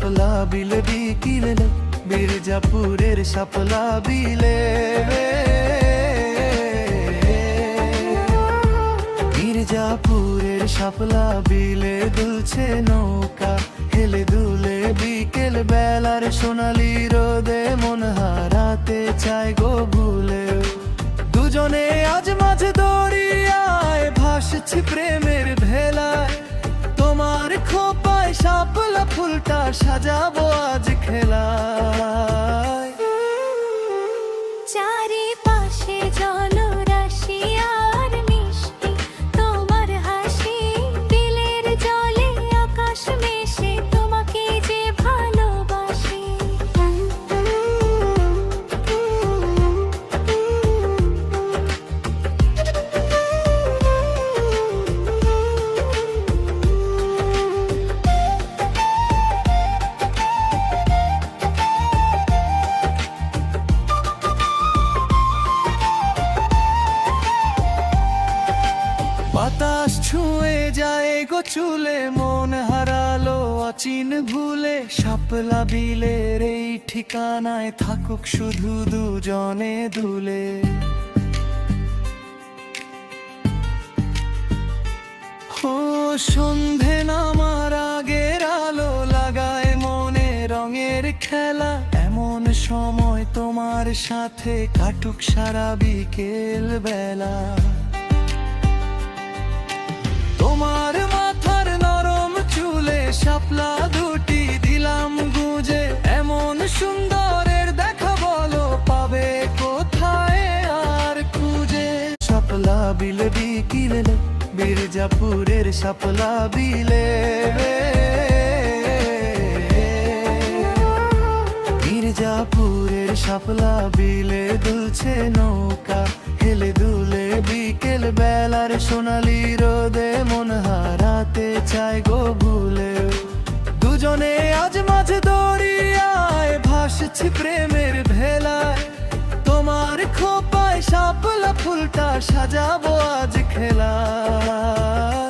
শাপলা বিলে বিকিলে মির্জাপুরের শাপলা বিলে মির্জাপুরের শাপলা বিলে দুলছে নৌকা হেলে দুলে বিকেল বেলার সোনালি রোদে মন হারাতে চায় গো ভুলে দুজনে আজ মাঝে দরিয়ায় ভাসছি প্রেমের ভেলায় তোমার খোপায় শাপলা ফুলটা সাজাবো আজ খেলায় চারিপাশে জলরাশি আর মিষ্টি তোমার হাসি দিলের জলে আকাশ মেশে তোমাকে যে ভালোবাসি বাতাস ছুঁয়ে যায় গো চুলে মন হারালো অচিন ভুলে শাপলা বিলের এই ঠিকানায় থাকুক শুধু দুজনে দুলে ও সন্ধে নামার আগের আলো লাগায় মনে রঙের খেলা এমন সময় তোমার সাথে কাটুক সারা বিকেল বেলা তোমার মাথার নরম চুলে শাপলা দুটি দিলাম গুজে এমন সুন্দরের দেখা বলো পাবে কোথায় আর খুঁজে শাপলা বিলে বিকিলে মির্জাপুরের শাপলা বিলে মির্জাপুরের শাপলা বিলে দুলছে নৌকা হেলে দুলে বিকেল বেলার সোনালি রোদে মন হারাতে চায় গো ভুলে দুজনে আজ মাঝে দরিয়ায় ভাসছি প্রেমের ভেলায় তোমার খোপায় শাপলা ফুলটা সাজাবো আজ খেলায়